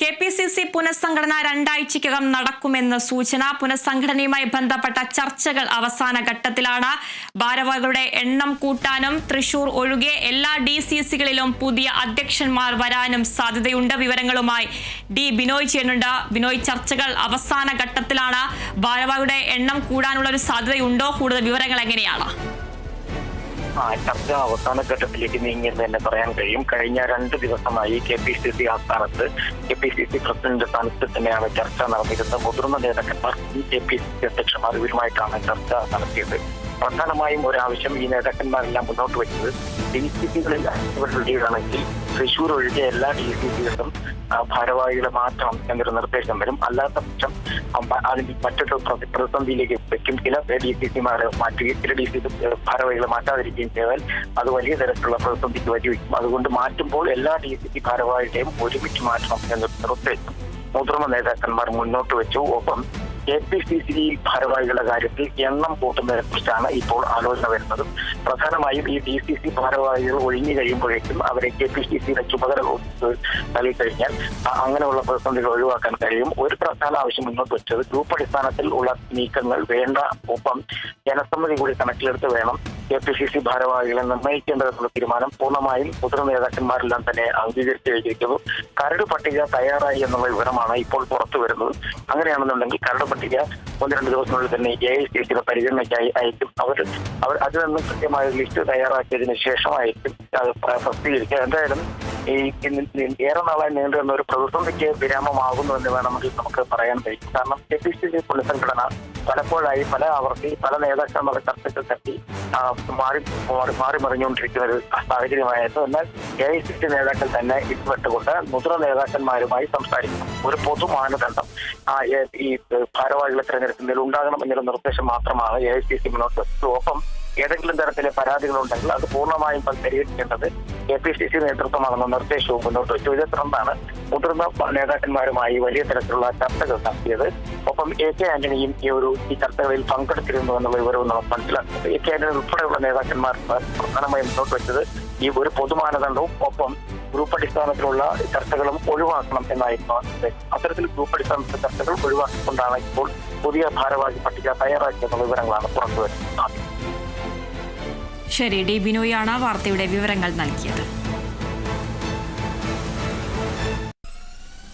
KPCC പുനഃസംഘടന 2 ആഴ്ചയ്ക്കകം നടക്കുമെന്ന് സൂചന. പുനഃസംഘടനയുമായി ബന്ധപ്പെട്ട ചർച്ചകൾ അവസാന ഘട്ടത്തിലാണ്. ഭാരവാഹികളുടെ എണ്ണം കൂട്ടാനും തൃശൂർ ഒഴികെ എല്ലാ DCCകളിലും പുതിയ അധ്യക്ഷന്മാർ വരാനും സാധ്യതയുണ്ട്. വിവരങ്ങളുമായി ഡി ബിനോയ് ചേരുന്നുണ്ട്. ബിനോയ്, ചർച്ചകൾ അവസാന ഘട്ടത്തിലാണ്. ഭാരവാഹികളുടെ എണ്ണം കൂടാനുള്ള ഒരു സാധ്യതയുണ്ടോ? കൂടുതൽ വിവരങ്ങൾ എങ്ങനെയാണ്? ചർച്ച അവസാന ഘട്ടത്തിലേക്ക് നീങ്ങിയെന്ന് തന്നെ പറയാൻ കഴിയും. കഴിഞ്ഞ 2 ദിവസമായി KPCC ആസ്ഥാനത്ത് KPCC പ്രസിഡന്റ് സ്ഥാനത്ത് തന്നെയാണ് ചർച്ച നടന്നിരുന്നത്. മുതിർന്ന നേതാക്കന്മാർ KPCC അധ്യക്ഷന്മാർ ഇവരുമായിട്ടാണ് ചർച്ച നടത്തിയത്. പ്രധാനമായും ഒരാവശ്യം ഈ നേതാക്കന്മാരെല്ലാം മുന്നോട്ട് വെച്ചത് DCCകളിൽ ഇവരുടെയാണെങ്കിൽ തൃശൂർ ഒഴികെ എല്ലാ DCCകളിലും ഭാരവാഹികളെ മാറ്റണം എന്നൊരു നിർദ്ദേശം വരും. അല്ലാത്ത പക്ഷം അതിന് മറ്റൊരു പ്രതിസന്ധിയിലേക്ക് വെക്കും. ചില DCCമാരെ മാറ്റുകയും ചില DCC ഭാരവാഹികളെ മാറ്റാതിരിക്കുകയും ചെയ്താൽ അത് വലിയ തരത്തിലുള്ള പ്രതിസന്ധിക്ക് വഴിവെക്കും. അതുകൊണ്ട് മാറ്റുമ്പോൾ എല്ലാ DCC ഭാരവാഹികളെയും ഒരുമിച്ച് മാറ്റണം എന്നൊരു നിർദ്ദേശം മുതിർന്ന നേതാക്കന്മാർ മുന്നോട്ട് വെച്ചു. ഒപ്പം KPCC ഭാരവാഹികളുടെ കാര്യത്തിൽ എണ്ണം കൂട്ടുന്നതിനെ കുറിച്ചാണ് ഇപ്പോൾ ആലോചന വരുന്നത്. പ്രധാനമായും ഈ DCC ഭാരവാഹികൾ ഒഴിഞ്ഞു കഴിയുമ്പോഴേക്കും അവരെ KPCCയുടെ ചുമതല നൽകി കഴിഞ്ഞാൽ അങ്ങനെയുള്ള പ്രതിസന്ധികൾ ഒഴിവാക്കാൻ കഴിയും. ഒരു പ്രധാന ആവശ്യം മുന്നോട്ട് വെച്ചത് ഗ്രൂപ്പ് അടിസ്ഥാനത്തിൽ ഉള്ള നീക്കങ്ങൾ വേണ്ട. ഒപ്പം ജനസമ്മതി കൂടി കണക്കിലെടുത്ത് വേണം KPCC ഭാരവാഹികളെ നിർണ്ണയിക്കേണ്ടതെന്നുള്ള തീരുമാനം പൂർണ്ണമായും മുതിർന്ന നേതാക്കന്മാരെല്ലാം തന്നെ അംഗീകരിച്ചു കഴിഞ്ഞിരിക്കുന്നു. കരട് പട്ടിക തയ്യാറായി എന്നുള്ള വിവരമാണ് ഇപ്പോൾ പുറത്തു വരുന്നത്. അങ്ങനെയാണെന്നുണ്ടെങ്കിൽ കരട് പട്ടിക 1-2 ദിവസത്തിനുള്ളിൽ തന്നെ AICCയുടെ പരിഗണനയ്ക്കായി അയക്കും. അവർ അതിൽ നിന്നും കൃത്യമായ ലിസ്റ്റ് തയ്യാറാക്കിയതിനു ശേഷമായിരിക്കും അത് പ്രസിദ്ധീകരിക്കുക. എന്തായാലും ഈ ഏറെ നാളായി നീണ്ടുവന്ന ഒരു പ്രതിസന്ധിക്ക് വിരാമമാകുന്നു എന്ന് വേണമെങ്കിൽ നമുക്ക് പറയാൻ കഴിയും. കാരണം KPCC പുനഃസംഘടന പലപ്പോഴായി പല ആവർത്തി പല നേതാക്കന്മാരുടെ ചർച്ചകൾ തട്ടി മാറി മറിഞ്ഞുകൊണ്ടിരിക്കുന്ന ഒരു സാഹചര്യമായിരുന്നു. എന്നാൽ AICC നേതാക്കൾ തന്നെ ഇടപെട്ടുകൊണ്ട് മുതിർന്ന നേതാക്കന്മാരുമായി സംസാരിക്കണം. ഒരു പൊതു മാനദണ്ഡം ഈ ഭാരവാഹികളെ തെരഞ്ഞെടുക്കുന്നതിൽ ഉണ്ടാകണം എന്നൊരു നിർദ്ദേശം മാത്രമാണ് AICC മുന്നോട്ട് വെച്ചത്. ഒപ്പം ഏതെങ്കിലും തരത്തിലെ പരാതികളുണ്ടെങ്കിൽ അത് പൂർണ്ണമായും പരിഹരിക്കേണ്ടത് KPCC നേതൃത്വമാണെന്ന നിർദ്ദേശവും മുന്നോട്ട് വെച്ചു. ഇതേ തുടർന്നാണ് മുതിർന്ന നേതാക്കന്മാരുമായി വലിയ തരത്തിലുള്ള ചർച്ചകൾ നടത്തിയത്. ഒപ്പം AK ആന്റണിയും ഈ ചർച്ചകളിൽ പങ്കെടുത്തിരുന്നു എന്നുള്ള വിവരവും നമുക്ക് മനസ്സിലാക്കുന്നത്. AK ആന്റണി ഉൾപ്പെടെയുള്ള നേതാക്കന്മാർ പ്രധാനമായും മുന്നോട്ട് വെച്ചത് ഈ ഒരു പൊതുമാനദണ്ഡവും ഒപ്പം ഗ്രൂപ്പ് അടിസ്ഥാനത്തിലുള്ള ചർച്ചകളും ഒഴിവാക്കണം എന്നായിരുന്നു. അത്തരത്തിൽ ഗ്രൂപ്പ് അടിസ്ഥാനത്തിലെ ചർച്ചകൾ ഒഴിവാക്കിക്കൊണ്ടാണ് ഇപ്പോൾ പുതിയ ഭാരവാഹി പട്ടിക തയ്യാറാക്കിയെന്നുള്ള വിവരങ്ങളാണ് പുറത്തുവരുന്നത്. ശരി, ഡി ബിനോയാണ് വാർത്തയുടെ വിവരങ്ങൾ നൽകിയത്.